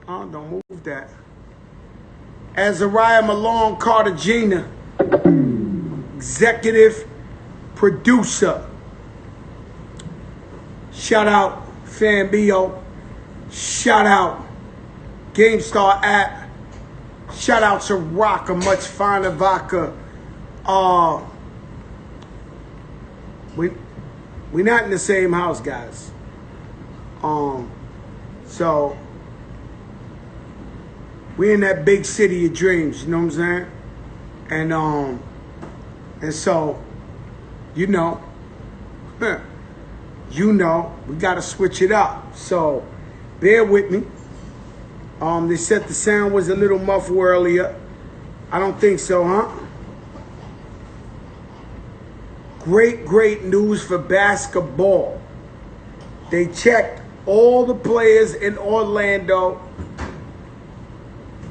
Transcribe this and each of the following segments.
Don't move that. Azariah Malone Cartagena, executive producer. Shout out Fambio. Shout out GameStar app. Shout out to Rock, a much finer vodka. We're not in the same house, guys. So we're in that big city of dreams, you know what I'm saying? And so, you know, we gotta switch it up. So bear with me. They said the sound was a little muffled earlier. I don't think so, huh? Great news for basketball. They checked all the players in Orlando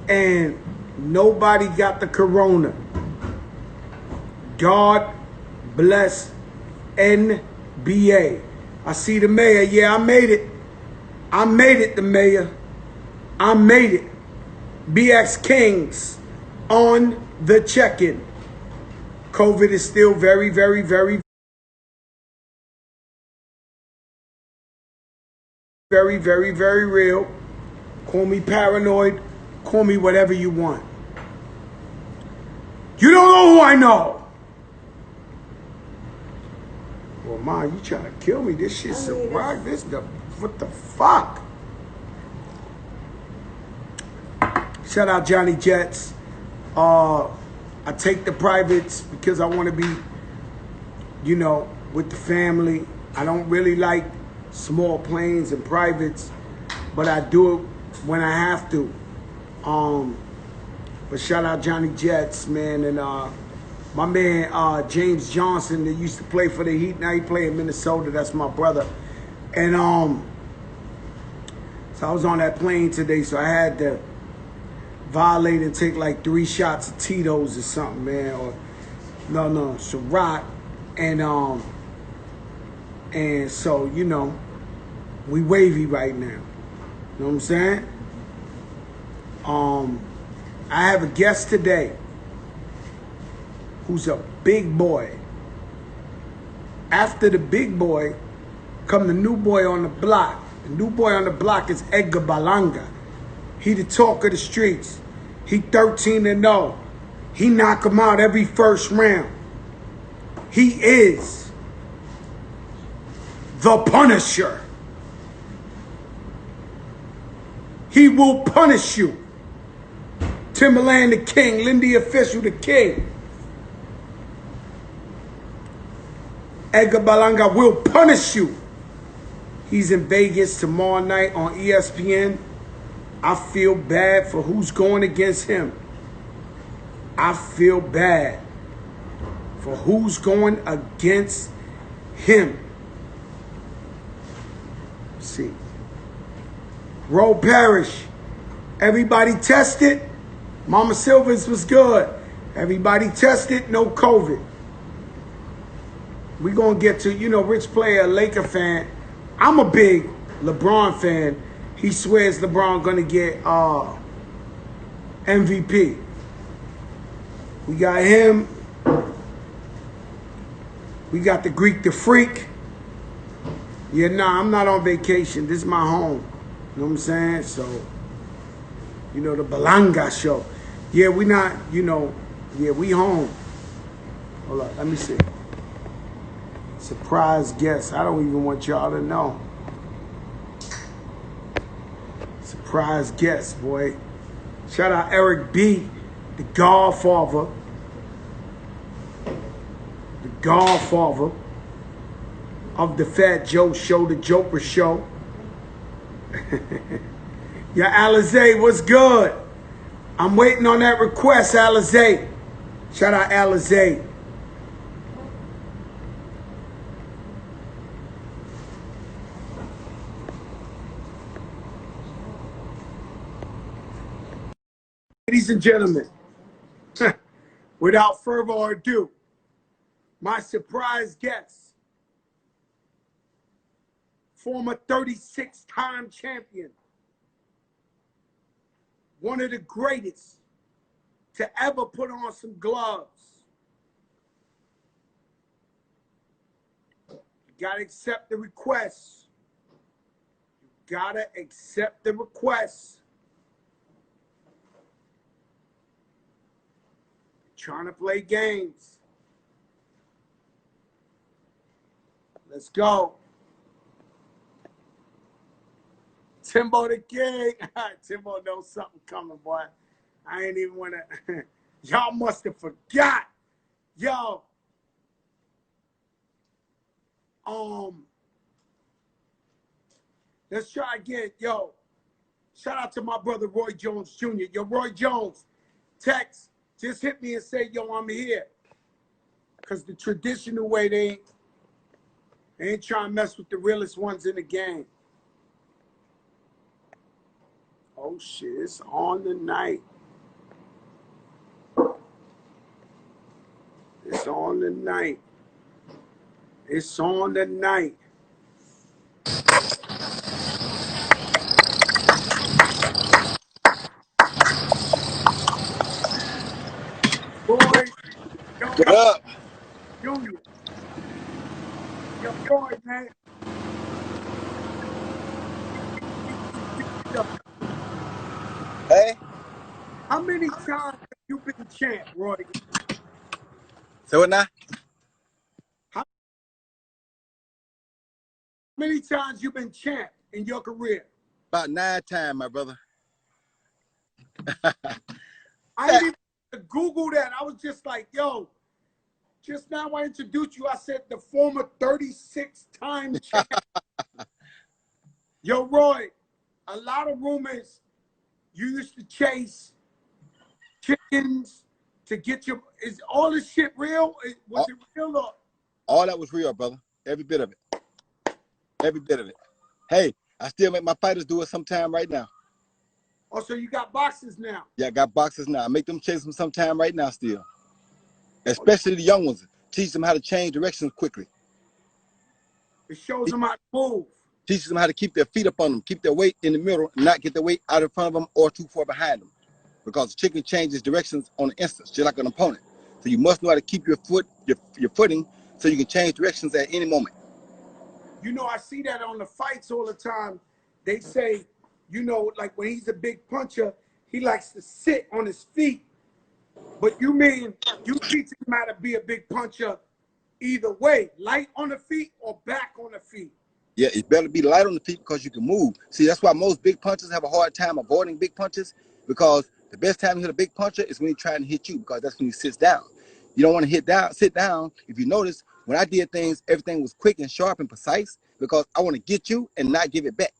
and nobody got the corona. God bless NBA. I see the mayor. Yeah, I made it. The mayor. I made it. BX Kings on the check-in. COVID is still very real. Call me paranoid. Call me whatever you want. You don't know who I know. Well, Ma, you trying to kill me. This shit's a rock. What the fuck? Shout out Johnny Jets. I take the privates because I want to be, you know, with the family. I don't really like small planes and privates, but I do it when I have to. But shout out Johnny Jets, man, and my man James Johnson that used to play for the Heat. Now he play in Minnesota. That's my brother. And so I was on that plane today, so I had to violate and take like 3 shots of Tito's or something, man. Or no, Ciroc. And so, you know, we wavy right now. You know what I'm saying? I have a guest today who's a big boy. After the big boy, come the new boy on the block. The new boy on the block is Edgar Balanga. He the talk of the streets. He 13-0. He knock him out every first round. He is the Punisher. He will punish you. Timberland the king, Lindy official the king. Edgar Balanga will punish you. He's in Vegas tomorrow night on ESPN. I feel bad for who's going against him. I feel bad for who's going against him. Let's see. Roll Parish. Everybody tested. Mama Silvers was good. Everybody tested. No COVID. We're going to get to, you know, Rich Player, Laker fan. I'm a big LeBron fan. He swears LeBron going to get MVP. We got him. We got the Greek the Freak. Yeah, nah, I'm not on vacation. This is my home. You know what I'm saying? So, you know, the Balanga show. Yeah, we not, you know, yeah, we home. Hold on, let me see. Surprise guest. I don't even want y'all to know. Surprise guest, boy. Shout out Eric B., the Godfather. The Godfather of the Fat Joe Show, the Joker Show. Yeah, Alizé, what's good? I'm waiting on that request, Alizé. Shout out Alizé. Ladies and gentlemen, without further ado, my surprise guest, former 36-time champion, one of the greatest to ever put on some gloves. You gotta accept the request. You gotta accept the request. Trying to play games. Let's go. Timbo the King. Timbo knows something coming, boy. I ain't even want to. Y'all must have forgot. Yo. Let's try again. Yo. Shout out to my brother Roy Jones Jr. Yo, Roy Jones, text. Just hit me and say, yo, I'm here. Because the traditional way, they ain't trying to mess with the realest ones in the game. Oh, shit. It's on the night. It's on the night. It's on the night. Roy Jones What up? Jr. Yo, Roy, man. Yo, Hey? how many times have you been champ, Roy? So what now? How many times you been champ in your career? About 9 times, my brother. I ain't even Google that. I was just like, yo, just now I introduced you. I said the former 36-time champ. Yo, Roy, a lot of rumors you used to chase chickens to get your. Is all this shit real? Was it real or? All that was real, brother. Every bit of it. Every bit of it. Hey, I still make my fighters do it sometime right now. Oh, so you got boxes now? Yeah, I got boxers now. I make them chase them sometime right now still. Especially the young ones. Teach them how to change directions quickly. It shows them how to move. Teach them how to keep their feet up on them, keep their weight in the middle, and not get their weight out in front of them or too far behind them. Because the chicken changes directions on the instant, just like an opponent. So you must know how to keep your footing so you can change directions at any moment. You know, I see that on the fights all the time. They say, you know, like when he's a big puncher, he likes to sit on his feet. But you mean you teach him how to be a big puncher either way, light on the feet or back on the feet? Yeah, it's better to be light on the feet because you can move. See, that's why most big punchers have a hard time avoiding big punches, because the best time to hit a big puncher is when he's trying to hit you, because that's when he sits down. You don't want to sit down. If you notice, when I did things, everything was quick and sharp and precise because I want to get you and not give it back.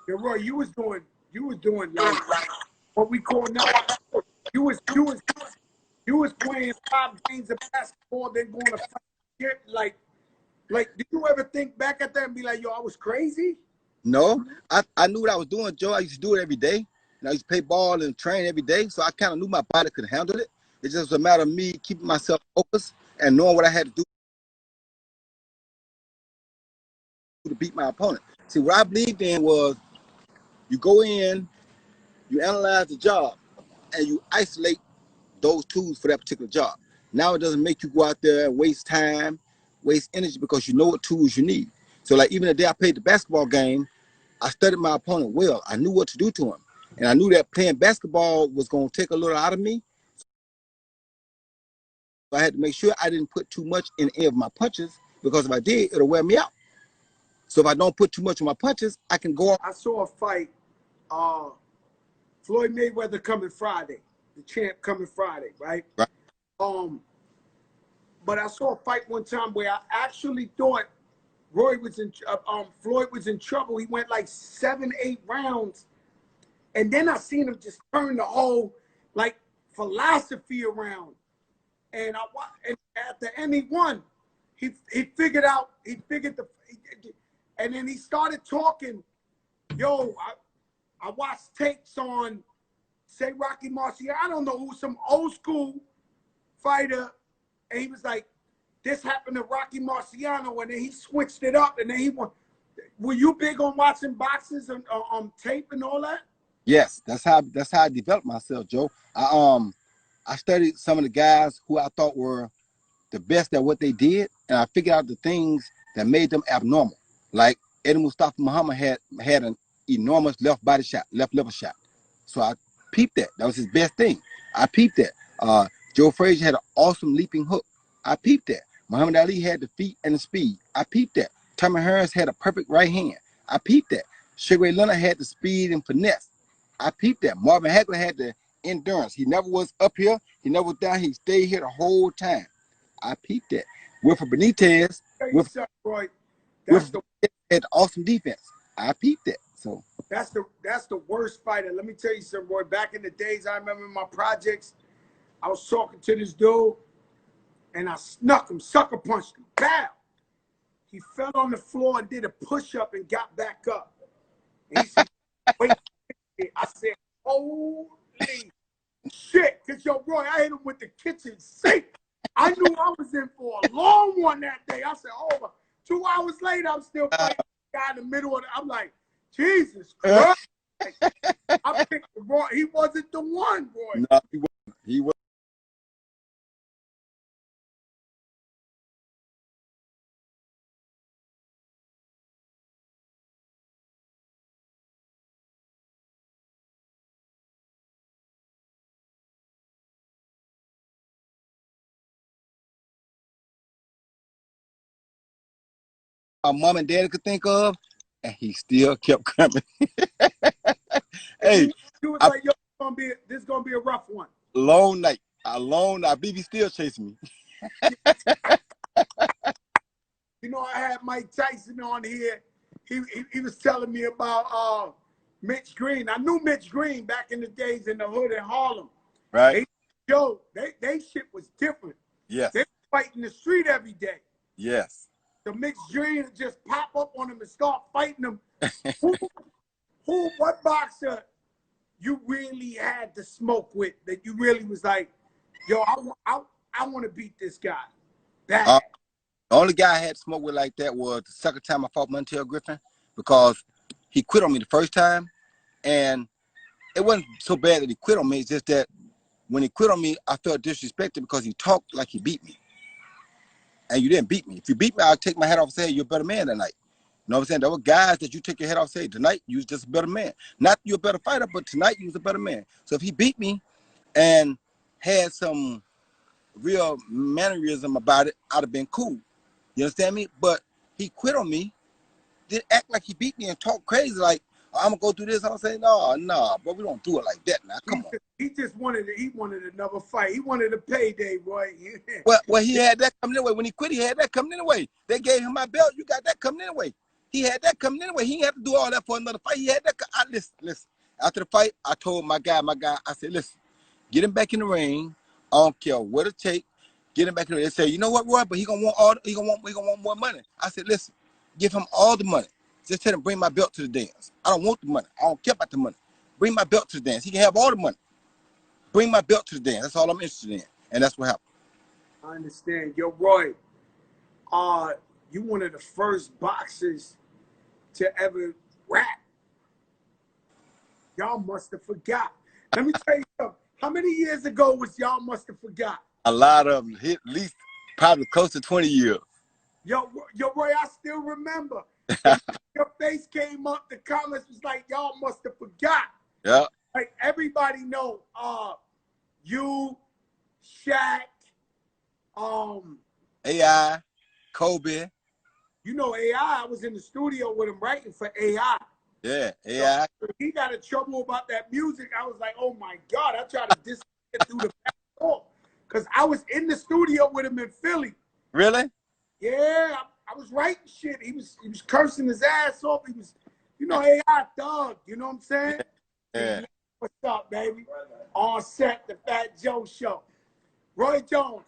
Yeah, Roy, you was doing like what we call now. You was playing 5 games of basketball, then going to fight. Like, did you ever think back at that and be like, yo, I was crazy? No, I knew what I was doing, Joe. I used to do it every day. And I used to play ball and train every day. So I kind of knew my body could handle it. It's just a matter of me keeping myself focused and knowing what I had to do to beat my opponent. See, what I believed in was you go in, you analyze the job, and you isolate those tools for that particular job. Now it doesn't make you go out there and waste time, waste energy, because you know what tools you need. So like even the day I played the basketball game, I studied my opponent well. I knew what to do to him. And I knew that playing basketball was going to take a little out of me. So I had to make sure I didn't put too much in any of my punches, because if I did, it'll wear me out. So if I don't put too much in my punches, I can go off. I saw a fight, Floyd Mayweather coming Friday, the champ coming Friday, right? Right. But I saw a fight one time where I actually thought Floyd was in trouble. He went like 7, 8 rounds, and then I seen him just turn the whole like philosophy around. And at the end he won. He figured and then he started talking. Yo, I watched tapes on, say, Rocky Marciano. I don't know who, some old school fighter, and he was like, this happened to Rocky Marciano, and then he switched it up, and then he won. Were you big on watching boxes on tape and all that? Yes, that's how I developed myself, Joe. I studied some of the guys who I thought were the best at what they did, and I figured out the things that made them abnormal. Like Eddie Mustafa Muhammad had an enormous left body shot, left liver shot. So I peeped that. That was his best thing. I peeped that. Joe Frazier had an awesome leaping hook. I peeped that. Muhammad Ali had the feet and the speed. I peeped that. Tommy Hearns had a perfect right hand. I peeped that. Sugar Ray Leonard had the speed and finesse. I peeped that. Marvin Hagler had the endurance. He never was up here. He never was down. He stayed here the whole time. I peeped that. Wilfred Benitez, Roy, Wilfred had awesome defense. I peeped that. So that's the worst fighter. Let me tell you something, Roy. Back in the days, I remember in my projects, I was talking to this dude, and I snuck him, sucker punched him. Bow. He fell on the floor and did a push-up and got back up. And he said, wait. I said, holy shit. Because, yo, Roy, I hit him with the kitchen sink. I knew I was in for a long one that day. I said, oh, but 2 hours later, I'm still fighting the guy in the middle of it. I'm like, Jesus Christ. I picked Roy. He wasn't the one, Roy. No, he wasn't. He was. My mom and dad could think of, and he still kept coming. Hey, you was like, yo, this is gonna be a rough one. Long night. A long night. BB still chasing me. You know, I had Mike Tyson on here. He was telling me about Mitch Green. I knew Mitch Green back in the days in the hood in Harlem. Right. They shit was different. Yes. They fighting the street every day. Yes. The Mitch Green would just pop up on them and start fighting them. What boxer you really had to smoke with that you really was like, yo, I want to beat this guy. Bad. The only guy I had to smoke with like that was the second time I fought Montel Griffin, because he quit on me the first time, and it wasn't so bad that he quit on me. It's just that when he quit on me, I felt disrespected because he talked like he beat me. And you didn't beat me. If you beat me, I'll take my head off and say, you're a better man tonight. You know what I'm saying? There were guys that you take your head off and say, tonight, you was just a better man. Not you're a better fighter, but tonight you was a better man. So if he beat me and had some real mannerism about it, I'd have been cool. You understand me? But he quit on me, did act like he beat me and talk crazy like, oh, I'm gonna go through this. I'm saying, no, but we don't do it like that now. Come on. He wanted another fight. He wanted a payday, boy. Well, he had that coming anyway. When he quit, he had that coming anyway. They gave him my belt. You got that coming anyway. He had that coming anyway. He didn't have to do all that for another fight. He had that. Listen. After the fight, I told my guy, I said, listen, get him back in the ring. I don't care what it take. Get him back in the ring. They say, you know what, Roy? But he gonna want more money. I said, listen, give him all the money. Just tell him bring my belt to the dance. I don't want the money. I don't care about the money. Bring my belt to the dance. He can have all the money. Bring my belt to the dance. That's all I'm interested in. And that's what happened. I understand. Yo, Roy, you one of the first boxers to ever rap. Y'all must have forgot. Let me tell you something. How many years ago was y'all must have forgot? A lot of them, at least probably close to 20 years. Yo, Roy, I still remember. Your face came up, the comments was like, y'all must have forgot. Yeah. Like everybody know, you, Shaq, AI, Kobe. You know AI. I was in the studio with him writing for AI. Yeah, AI. So he got in trouble about that music. I was like, oh my God. I tried to disappear through the back door. Because I was in the studio with him in Philly. Really? Yeah, I was writing shit. He was cursing his ass off. He was, AI thug. You know what I'm saying? Yeah. What's up, baby? On set, the Fat Joe Show. Roy Jones.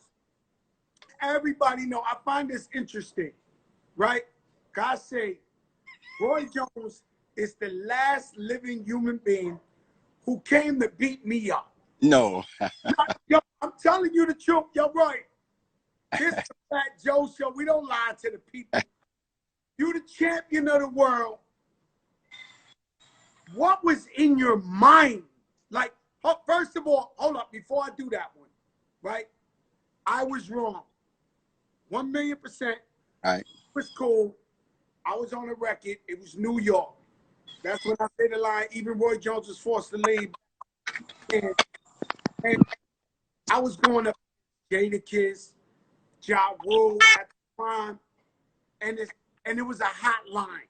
Everybody know. I find this interesting, right? God say, Roy Jones is the last living human being who came to beat me up. No. Yo, I'm telling you the truth. Yo, Roy. This is the Fat Joe Show. We don't lie to the people. You the champion of the world. what was in your mind? Like, first of all, hold up, before I do that one, right? I was wrong. 1,000,000%. All right. It was cool. I was on the record. It was New York. That's when I say the line, even Roy Jones was forced to leave. And I was going up Jada Kiss, Ja Rule at the time, and it was a hot line.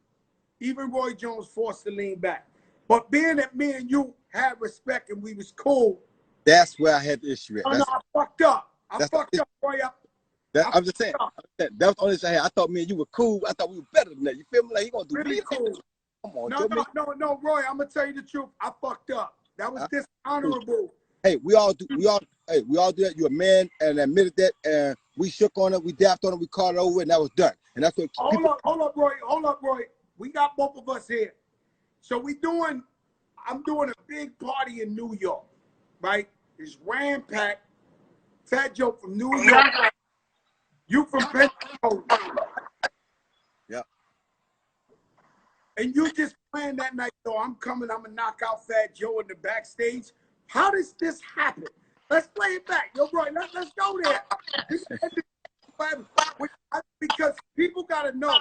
Even Roy Jones forced to lean back. But being that me and you had respect and we was cool. That's where I had the issue at. Oh, no, I fucked up. I fucked up, Roy. I'm just saying. That was the only thing I had. I thought me and you were cool. I thought we were better than that. You feel me? Like, he gonna do really me? Cool. Come on, no, Roy. I'm gonna tell you the truth. I fucked up. That was dishonorable. Hey, we all do that. You're a man and admitted that, and we shook on it, we dapped on it, we called it over, and that was done. And that's what Hold up, Roy. We got both of us here. So I'm doing a big party in New York, right? It's ram-packed. Fat Joe from New York. You from Pennsylvania. Yeah. And you just planned that night, so I'm coming, I'm gonna knock out Fat Joe in the backstage. How does this happen? Let's play it back. Yo, bro, let's go there. Because people gotta know,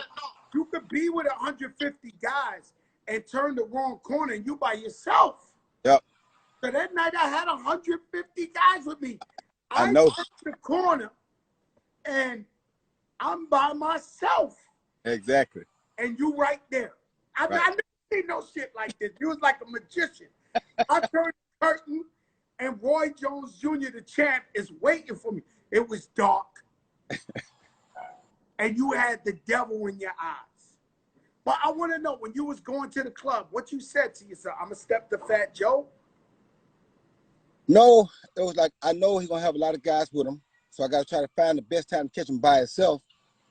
you could be with 150 guys and turn the wrong corner and you by yourself. Yep. So that night I had 150 guys with me. I know. Turned the corner and I'm by myself. Exactly. And you right there. I never seen no shit like this. You was like a magician. I turned the curtain and Roy Jones Jr., the champ, is waiting for me. It was dark. And you had the devil in your eyes. But I want to know, when you was going to the club, what you said to yourself? I'm going to step to Fat Joe? No, it was like, I know he's going to have a lot of guys with him, so I got to try to find the best time to catch him by himself,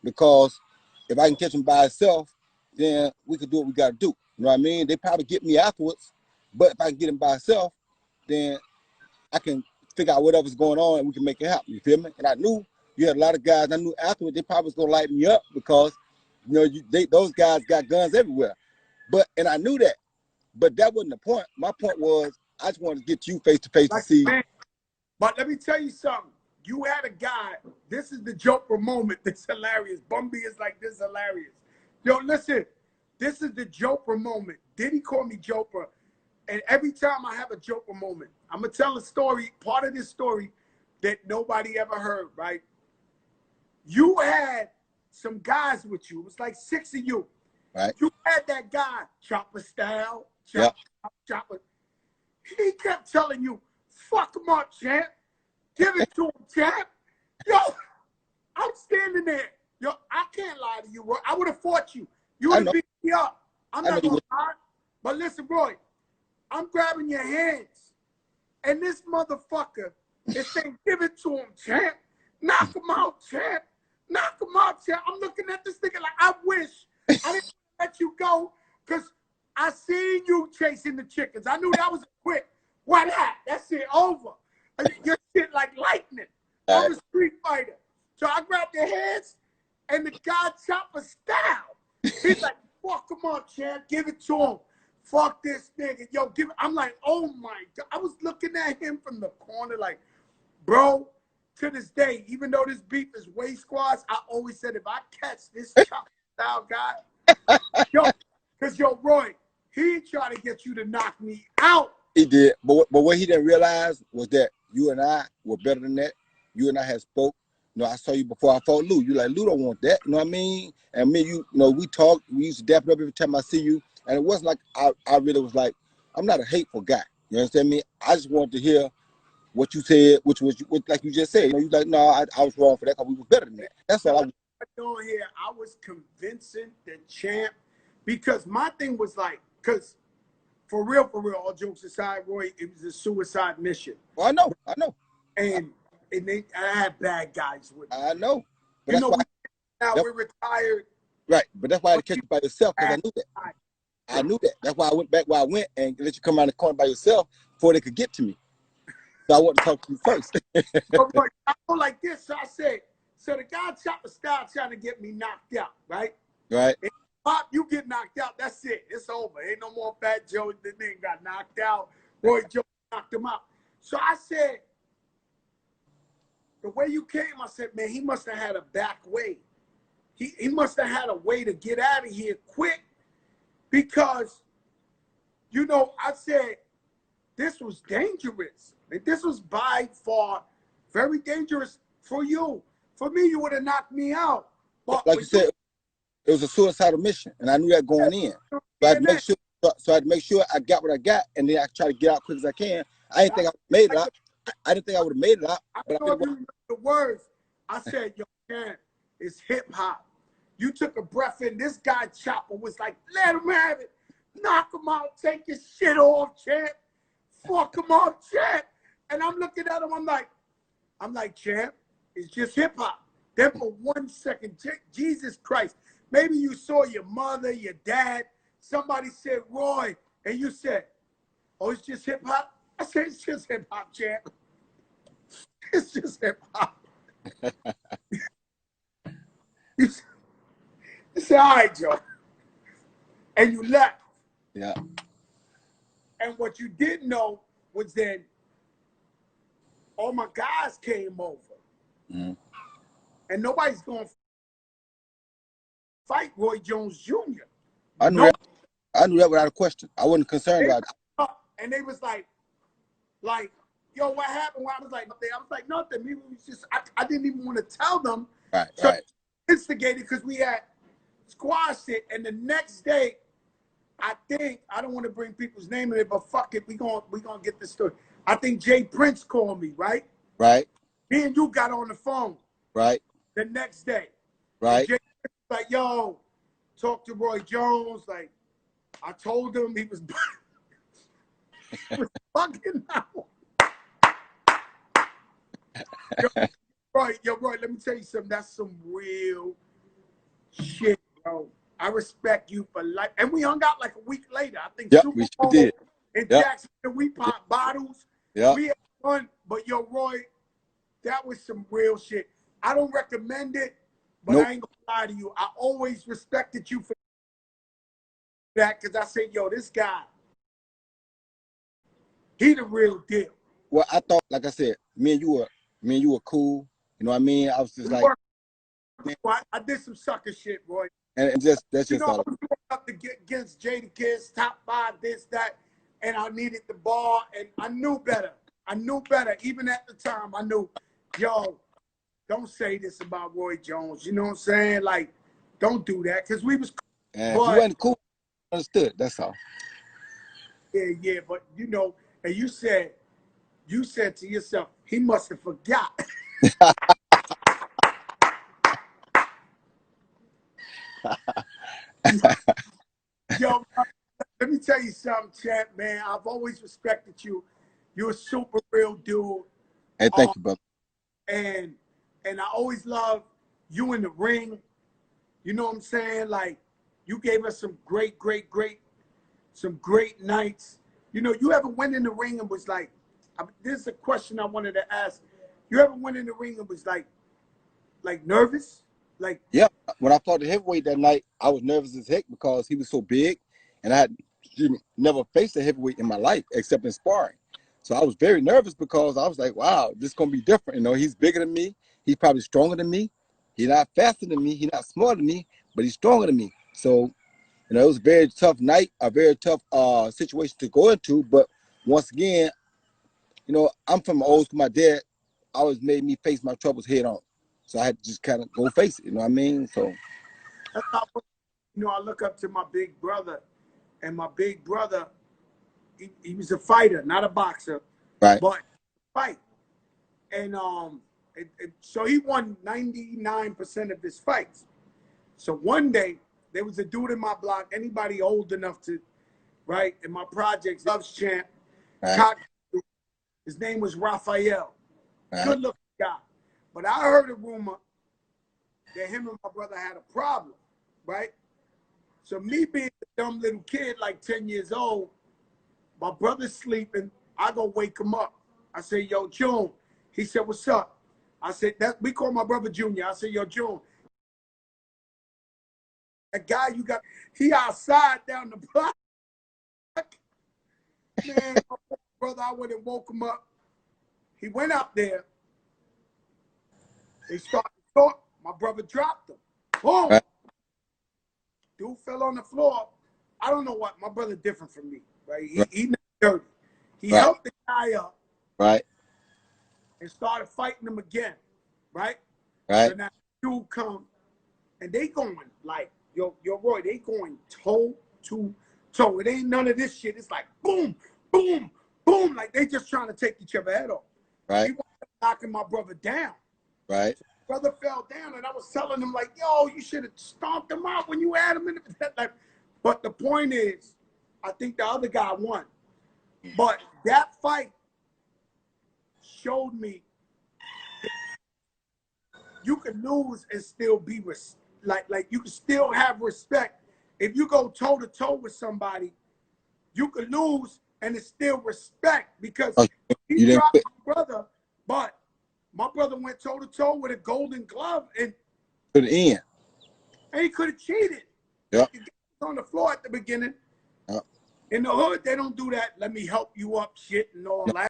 because if I can catch him by himself, then we could do what we got to do. You know what I mean? They probably get me afterwards, but if I can get him by himself, then I can figure out whatever's going on and we can make it happen. You feel me? And I knew you had a lot of guys. I knew afterwards they probably was going to light me up, because you know, those guys got guns everywhere. And I knew that. But that wasn't the point. My point was, I just wanted to get you face to face to see. But let me tell you something. You had a guy. This is the Joker moment that's hilarious. Bumby is like, this hilarious. Yo, listen. This is the Joker moment. Diddy called me Joker. And every time I have a Joker moment, I'm going to tell a story, part of this story that nobody ever heard, right? You had some guys with you. It was like 6 of you. Right. You had that guy, Chopper Style, Chopper. He kept telling you, fuck him up, champ. Give it to him, champ. Yo, I'm standing there. Yo, I can't lie to you, Roy. I would have fought you. You would have beat me up. I'm not going to lie. But listen, Roy, I'm grabbing your hands. And this motherfucker is saying, give it to him, champ. Knock him out, champ. Knock him out, champ. I'm looking at this nigga like, I wish I didn't let you go, because I seen you chasing the chickens. I knew that was quick. What that? That shit over. Your shit like lightning. I'm a street fighter. So I grabbed their hands, and the guy Chopper Style. He's like, fuck him up, champ. Give it to him. Fuck this nigga. Yo, give it. I'm like, oh my God. I was looking at him from the corner like, bro, to this day, even though this beef is way squads, I always said, if I catch this Chopper Style guy, yo, Roy, he tried to get you to knock me out. He did. But what he didn't realize was that you and I were better than that. You and I had spoke. You know, I saw you before I fought Lou. You like, Lou don't want that. You know what I mean? And me, you know, we talked. We used to dap it up every time I see you. And it wasn't like I really was like, I'm not a hateful guy. You understand me? I just wanted to hear what you said, which was like you just said. You know, you like, no, I was wrong for that, because we was better than that. That's all I was doing here. I was convincing the champ, because my thing was like, because for real, all jokes aside, Roy, it was a suicide mission. Well, I know. And I had bad guys with me. I know. But you know, we're retired. Right. But that's why I had to catch you by yourself, because I knew that. I knew that. That's why I went back where I went and let you come around the corner by yourself before they could get to me. So I want to talk to you first. But I go like this. So I said, so the guy Chopper Style trying to get me knocked out, right? Right. And Pop, you get knocked out. That's it. It's over. Ain't no more Fat Joe. The nigga got knocked out. Roy Jones knocked him out. So I said, the way you came, I said, man, he must have had a back way. He must have had a way to get out of here quick because, you know, I said, this was dangerous. And this was by far very dangerous for you. For me, you would have knocked me out. But like you said, it was a suicidal mission, and I knew that going in. So I had to make sure. So I had to make sure I got what I got, and then I try to get out quick as I can. I didn't think I made it out. I didn't think I would have made it out. I don't know if you remember the words. I said, yo, man, it's hip hop. You took a breath in. This guy Chopper was like, let him have it. Knock him out. Take your shit off, champ. Fuck him off, champ. And I'm looking at him. I'm like, champ, it's just hip hop. Then for 1 second, Jesus Christ, maybe you saw your mother, your dad. Somebody said, Roy, and you said, oh, it's just hip hop? I said, it's just hip hop, champ. It's just hip hop. You said, all right, Joe. And you left. Yeah. And what you didn't know was then all my guys came over. Mm-hmm. And nobody's going to fight Roy Jones Jr. I knew that without a question. I wasn't concerned about it. And they was like, yo, what happened? I was like, nothing. Maybe it was just, I didn't even want to tell them. Right, so right. Instigated because we had squashed it. And the next day, I think, I don't want to bring people's name in it, but fuck it, we gonna get this story. I think Jay Prince called me, right? Right. Me and you got on the phone. Right. The next day. Right. Jay Prince was like, yo, talk to Roy Jones. Like, I told him he was, he was fucking out. Yo, Roy, let me tell you something. That's some real shit, bro. I respect you for life. And we hung out like a week later. I think yep, Super we Bowl did. in Jacksonville, we popped bottles. Yeah. We had fun. But yo, Roy, that was some real shit. I don't recommend it, but I ain't gonna lie to you. I always respected you for that because I said, yo, this guy, he the real deal. Well, I thought, like I said, me and you were cool. You know what I mean? I was just like, I did some sucker shit, Roy. And just that's just all. all. I was going up to get against Jada Kiss, top 5, this, that, and I needed the ball, and I knew better. Even at the time, I knew, yo, don't say this about Roy Jones. You know what I'm saying? Like, don't do that, because we was. And if you wasn't cool, understood. That's all. Yeah, but you know, and you said to yourself, he must have forgot. Yo, let me tell you something, champ, man. I've always respected you. You're a super real dude. Hey, thank you, brother. And I always love you in the ring. You know what I'm saying? Like, you gave us some great nights. You know, you ever went in the ring and was like, this is a question I wanted to ask. You ever went in the ring and was like nervous? Like, yeah, when I fought the heavyweight that night, I was nervous as heck because he was so big, and I had never faced a heavyweight in my life except in sparring. So I was very nervous because I was like, wow, this is gonna be different. You know, he's bigger than me. He's probably stronger than me. He's not faster than me. He's not smarter than me, but he's stronger than me. So, you know, it was a very tough night, a very tough situation to go into. But once again, you know, I'm from old school. My dad always made me face my troubles head on. So I had to just kind of go face it, you know what I mean? So, you know, I look up to my big brother, and my big brother, he was a fighter, not a boxer, right? But fight. And so he won 99% of his fights. So one day, there was a dude in my block, anybody old enough to, right, in my projects, loves champ, right. His name was Raphael, right. Good looking guy. But I heard a rumor that him and my brother had a problem, right? So me being a dumb little kid, like 10 years old, my brother's sleeping, I go wake him up. I say, yo, June. He said, what's up? I said, we call my brother Junior. I said, yo, June, That guy you got, he outside down the block. Man, my brother, I went and woke him up. He went out there. They started to talk. My brother dropped him. Boom. Right. Dude fell on the floor. I don't know what. My brother different from me, right? Right. He not dirty. He Right. helped the guy up. Right. And started fighting him again, right? Right. So now dude come and they going like, yo, Roy, they going toe to toe. It ain't none of this shit. It's like boom, boom, boom. Like they just trying to take each other head off. Right. He was knocking my brother down. Right. So my brother fell down and I was telling him like, yo, you should have stomped him out when you had him in the like. But the point is, I think the other guy won. But that fight showed me you can lose and still be like you can still have respect. If you go toe to toe with somebody, you can lose and it's still respect because he dropped my brother, but my brother went toe to toe with a golden glove and to the end. And he could have cheated. Yep. He was on the floor at the beginning. Yep. In the hood, they don't do that. Let me help you up shit and all that.